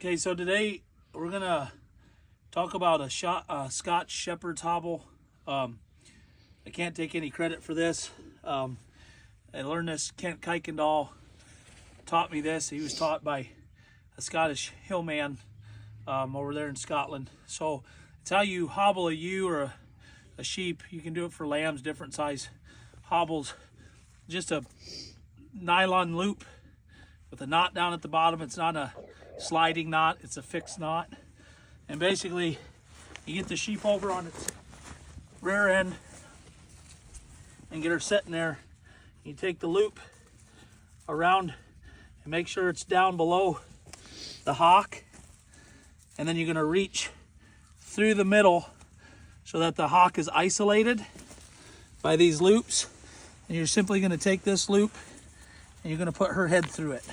Okay, so today we're gonna talk about a Scotch Shepherd's Hobble. I can't take any credit for this. I learned this. Kent Kuykendall taught me this. He was taught by a Scottish hillman over there in Scotland. So it's how you hobble a ewe or a sheep. You can do it for lambs, different size hobbles. Just a nylon loop with a knot down at the bottom. It's not a sliding knot, it's a fixed knot. And basically you get the sheep over on its rear end and get her sitting there. You take the loop around and make sure it's down below the hock, and then you're going to reach through the middle so that the hock is isolated by these loops. And you're simply going to take this loop and you're going to put her head through it.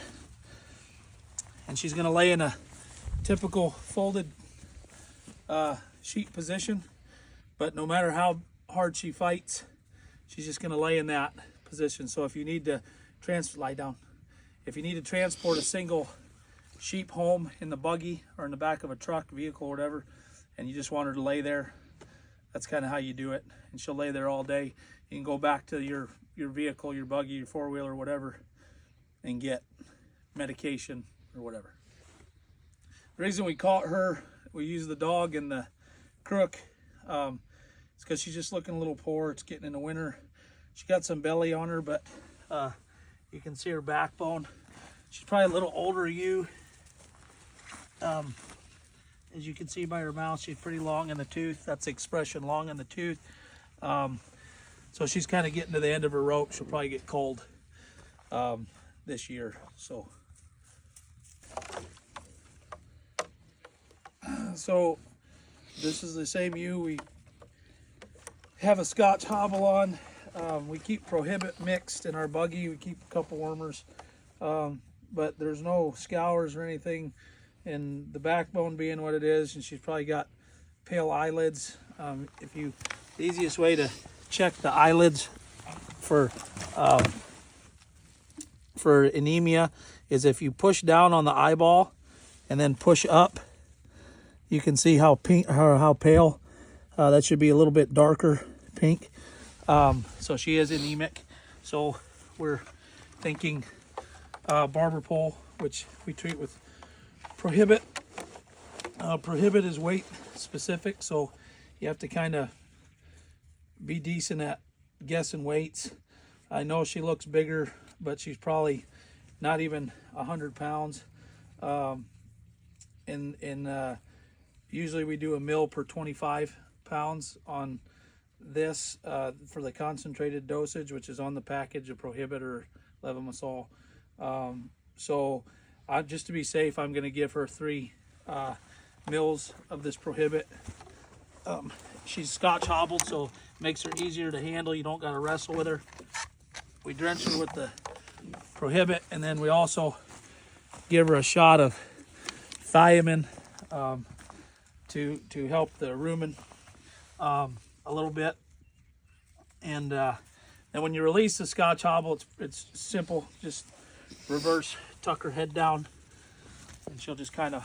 And she's going to lay in a typical folded sheep position. But no matter how hard she fights, she's just going to lay in that position. So if you need to lie down. If you need to transport a single sheep home in the buggy or in the back of a truck, vehicle, or whatever, and you just want her to lay there, that's kind of how you do it. And she'll lay there all day. You can go back to your vehicle, your buggy, your four-wheeler, whatever, and get medication or whatever. The reason we caught her, we use the dog and the crook, it's because she's just looking a little poor. It's getting in the winter. She got some belly on her, but you can see her backbone. She's probably a little older ewe. As you can see by her mouth, she's pretty long in the tooth. That's the expression, long in the tooth. So she's kind of getting to the end of her rope. She'll probably get cold this year. So this is the same ewe. We have a Scotch Hobble on. We keep Prohibit mixed in our buggy. We keep a couple warmers, but there's no scours or anything. And the backbone being what it is, and she's probably got pale eyelids. The easiest way to check the eyelids for anemia is if you push down on the eyeball and then push up. You can see how pink or how pale. That should be a little bit darker pink. So she is anemic. So we're thinking barber pole, which we treat with Prohibit. Prohibit is weight specific, so you have to kind of be decent at guessing weights. I know she looks bigger, but she's probably not even 100 pounds. Usually we do a mil per 25 pounds on this for the concentrated dosage, which is on the package of Prohibit or Levomasol. So just to be safe, I'm going to give her 3 mils of this Prohibit. She's Scotch hobbled, so it makes her easier to handle. You don't got to wrestle with her. We drench her with the Prohibit, and then we also give her a shot of thiamine to help the rumen a little bit. And then when you release the Scotch Hobble, it's simple. Just reverse, tuck her head down, and she'll just kind of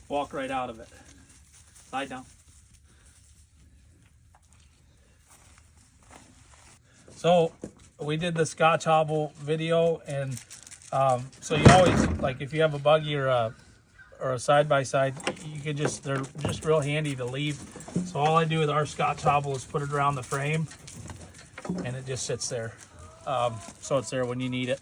walk right out of it. Lie down. So we did the Scotch Hobble video, and so you always, like, if you have a buggy or a side-by-side, you can they're just real handy to leave. So all I do with our Scotch Hobble is put it around the frame, and it just sits there. So it's there when you need it.